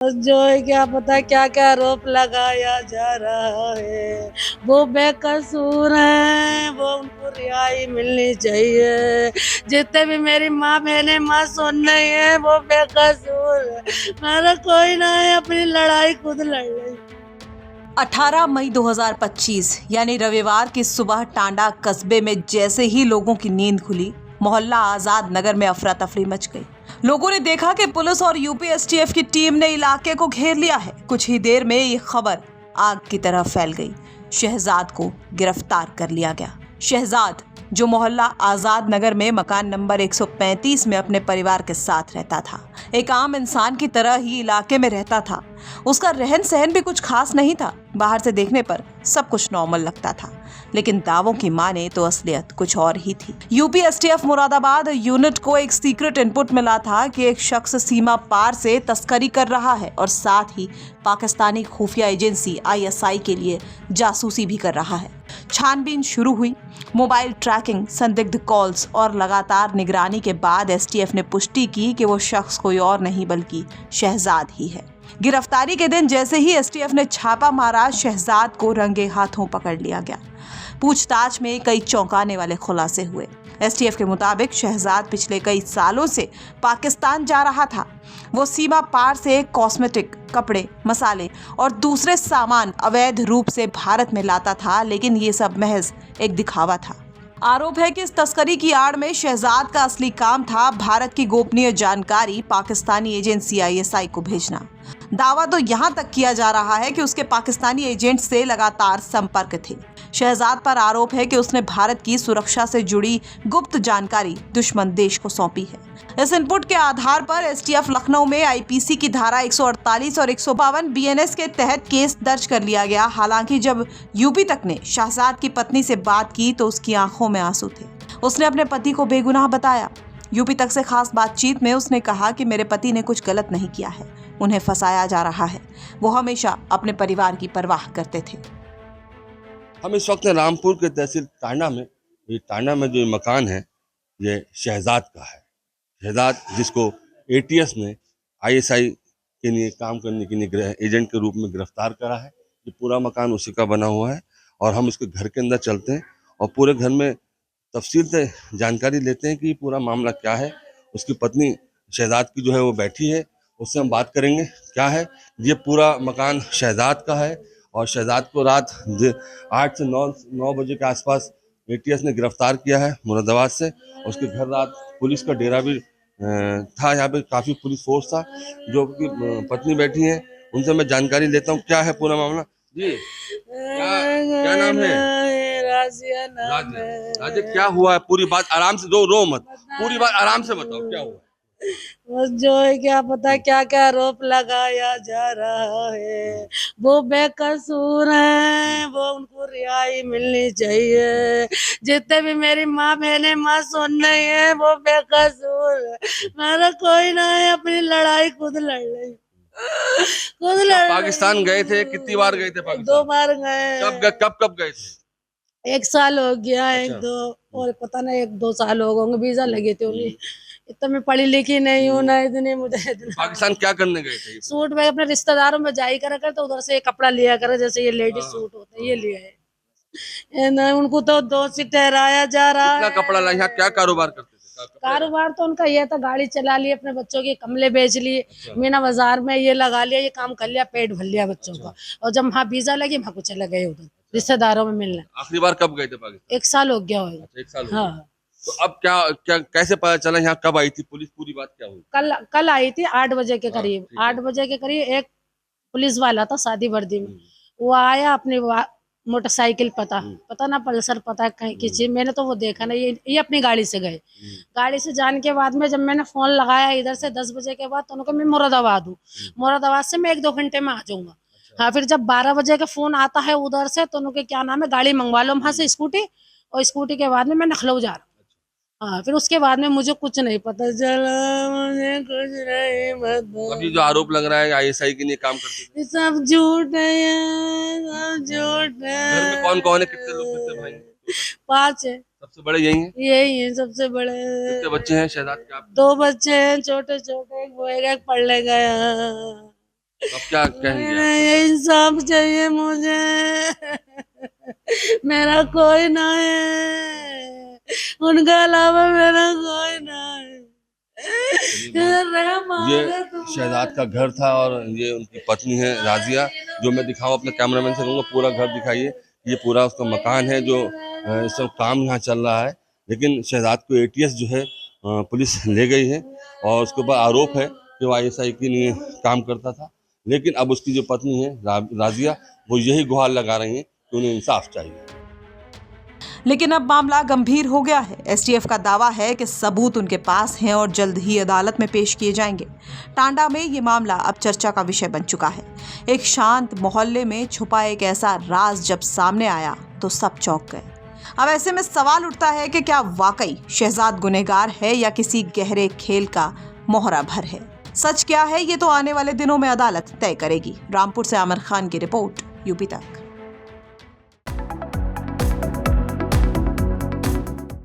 बस जो है क्या पता क्या क्या आरोप लगाया जा रहा है। वो बेकसूर हैं, वो उनको रिहाई मिलनी चाहिए। जितने भी मेरी माँ बहनें मासूम नहीं है, वो बेकसूर है। मेरा कोई ना है, अपनी लड़ाई खुद लड़ रही। 18 मई 2025 यानी रविवार की सुबह टांडा कस्बे में जैसे ही लोगों की नींद खुली, मोहल्ला आजाद नगर में अफरा तफरी मच गई। लोगों ने देखा कि पुलिस और यूपी एसटीएफ की टीम ने इलाके को घेर लिया है। कुछ ही देर में ये खबर आग की तरह फैल गई। शहजाद को गिरफ्तार कर लिया गया। शहजाद, जो मोहल्ला आजाद नगर में मकान नंबर 135 में अपने परिवार के साथ रहता था, एक आम इंसान की तरह ही इलाके में रहता था। उसका रहन सहन भी कुछ खास नहीं था। बाहर से देखने पर सब कुछ नॉर्मल लगता था, लेकिन दावों की माने तो असलियत कुछ और ही थी। यूपी एसटीएफ मुरादाबाद यूनिट को एक सीक्रेट इनपुट मिला था कि एक शख्स सीमा पार से तस्करी कर रहा है और साथ ही पाकिस्तानी खुफिया एजेंसी आईएसआई के लिए जासूसी भी कर रहा है। छानबीन शुरू हुई। मोबाइल ट्रैकिंग, संदिग्ध कॉल्स और लगातार निगरानी के बाद एसटीएफ ने पुष्टि की कि वो शख्स कोई और नहीं बल्कि शहजाद ही है। गिरफ्तारी के दिन जैसे ही एसटीएफ ने छापा मारा, शहजाद को रंगे हाथों पकड़ लिया गया। पूछताछ में कई चौंकाने वाले खुलासे हुए। एसटीएफ के मुताबिक शहजाद पिछले कई सालों से पाकिस्तान जा रहा था। वो सीमा पार से कॉस्मेटिक, कपड़े, मसाले और दूसरे सामान अवैध रूप से भारत में लाता था, लेकिन ये सब महज एक दिखावा था। आरोप है कि इस तस्करी की आड़ में शहजाद का असली काम था भारत की गोपनीय जानकारी पाकिस्तानी एजेंसी आईएसआई को भेजना। दावा तो यहाँ तक किया जा रहा है कि उसके पाकिस्तानी एजेंट से लगातार संपर्क थे। शहजाद पर आरोप है कि उसने भारत की सुरक्षा से जुड़ी गुप्त जानकारी दुश्मन देश को सौंपी है। इस इनपुट के आधार पर एसटीएफ लखनऊ में आईपीसी की धारा 148 और 152 बीएनएस के तहत केस दर्ज कर लिया गया। हालांकि जब यूपी तक ने शहजाद की पत्नी से बात की तो उसकी आंखों में आंसू थे। उसने अपने पति को बेगुनाह बताया। यूपी तक से खास बातचीत में उसने कहा कि मेरे पति ने कुछ गलत नहीं किया है, उन्हें फंसाया जा रहा है। वो हमेशा अपने परिवार की परवाह करते थे। हम इस वक्त रामपुर के तहसील टांडा में, ये टांडा में जो मकान है ये शहजाद का है। शहजाद, जिसको एटीएस ने आईएसआई के लिए काम करने के लिए एजेंट के रूप में गिरफ्तार करा है। ये पूरा मकान उसी का बना हुआ है और हम उसके घर के अंदर चलते हैं और पूरे घर में तफसील से जानकारी लेते हैं कि पूरा मामला क्या है। उसकी पत्नी शहजाद की जो है वो बैठी है, उससे हम बात करेंगे क्या है। ये पूरा मकान शहजाद का है और शहजाद को रात 8 से 9 बजे के आसपास एटीएस ने गिरफ्तार किया है मुरादाबाद से। उसके घर रात पुलिस का डेरा भी था, यहाँ पे काफ़ी पुलिस फोर्स था। जो कि पत्नी बैठी है, उनसे मैं जानकारी लेता हूँ क्या है पूरा मामला। जी, क्या क्या नाम है? राजिया नाम राजे। है। राजे, क्या हुआ है? पूरी बात आराम से, रो मत, पूरी बात आराम से बताओ क्या हुआ। बस जो है क्या पता क्या क्या आरोप लगाया जा रहा है। वो बेकसूर हैं, वो उनको रिहाई मिलनी चाहिए। जितने भी मेरी माँ बहनें मासूम नहीं है, वो बेकसूर है। मेरा कोई ना है, अपनी लड़ाई खुद लड़ रही। खुद अच्छा, लड़ पाकिस्तान गए थे? कितनी बार गए थे रही। दो पाकिस्तान? बार गए। कब गए थे? 1 साल हो गया, एक अच्छा। दो और पता नहीं 1-2 साल हो गए। वीजा लगे थे उन्हें। इतना मैं पढ़ी लिखी नहीं हूँ ना, इतनी मुझे इतना पाकिस्तान क्या करने गए थे? सूट में अपने रिश्तेदारों में जाई करा कर, तो उधर से ये कपड़ा लिया करे, जैसे ये लेडीज हाँ, सूट होता है ये लिया है। ये ना उनको तो दोषी ठहराया जा रहा कितना है। कपड़ा ला? यहाँ क्या कारोबार करते थे? कपड़े का? कारोबार तो उनका ये था, गाड़ी चला ली, अपने बच्चों के कमले बेच लिए, अच्छा। मीना बाजार में ये लगा लिया, ये काम कर लिया, पेट भर लिया बच्चों अच्छा। का। और जब वहाँ वीजा लगी, वहाँ को चले गए उधर रिश्तेदारों में मिलने। आखिरी बार कब गए थे पाकिस्तान? 1 साल हो गया होगा। अच्छा, 1 साल हो गया। हाँ, तो अब क्या क्या कैसे पता चला? यहाँ कब आई थी पुलिस? पूरी बात क्या हुई? कल कल आई थी 8 बजे के हाँ, करीब। ठीक है। 8 बजे के करीब एक पुलिस वाला था शादी वर्दी में। हम्म, वो आया अपनी मोटरसाइकिल, पता हम्म, पता ना पल्सर, पता कहीं की चीज, मैंने तो वो देखा ना। ये अपनी गाड़ी से गए। हम्म, गाड़ी से जाने के बाद में जब मैंने फोन लगाया इधर से 10 बजे के बाद, तो उनको मैं मुरादाबाद हूँ, मुरादाबाद से मैं 1-2 घंटे में आ जाऊंगा। अच्छा। हाँ, फिर जब 12 बजे का फोन आता है उधर से, तो उनके क्या नाम है, गाड़ी मंगवा लो वहां से स्कूटी, और स्कूटी के बाद में मैं लखनऊ जा रहा हूँ। हाँ, फिर उसके बाद में मुझे कुछ नहीं पता चला, मुझे कुछ नहीं पता। अभी जो आरोप लग रहा है आईएसआई के लिए काम करते थे। ये सब झूठ है, ये सब झूठ घर में है। कौन कौन है? कितने लोग, कितने भाई हैं? 5 है। सबसे बड़े यही हैं? यही है सबसे बड़े। कितने बच्चे हैं शहजाद के आपके? 2 बच्चे हैं छोटे छोटे, एक वो एक पढ़ने गया। अब क्या कहेंगे आप? ये इंसाफ चाहिए मुझे। मेरा कोई ना है, उनके अलावा मेरा कोई ना है। रहम आ ये गया तुम्हारा। शहजाद का घर था और ये उनकी पत्नी है राजिया, जो मैं दिखाऊं अपने कैमरामैन से कहूँगा पूरा घर दिखाइए। ये पूरा उसका मकान है जो इस सब काम यहाँ चल रहा है, लेकिन शहजाद को एटीएस जो है पुलिस ले गई है और उसके ऊपर आरोप है कि वो आईएसआई के लिए काम करता था। लेकिन अब उसकी जो पत्नी है राजिया, वो यही गुहार लगा रही हैं कि उन्हें इंसाफ चाहिए। लेकिन अब मामला गंभीर हो गया है। एसटीएफ का दावा है कि सबूत उनके पास हैं और जल्द ही अदालत में पेश किए जाएंगे। टांडा में ये मामला अब चर्चा का विषय बन चुका है। एक शांत मोहल्ले में छुपा एक ऐसा राज जब सामने आया तो सब चौंक गए। अब ऐसे में सवाल उठता है कि क्या वाकई शहजाद गुनहगार है या किसी गहरे खेल का मोहरा भर है। सच क्या है ये तो आने वाले दिनों में अदालत तय करेगी। रामपुर से आमिर खान की रिपोर्ट, यूपी तक।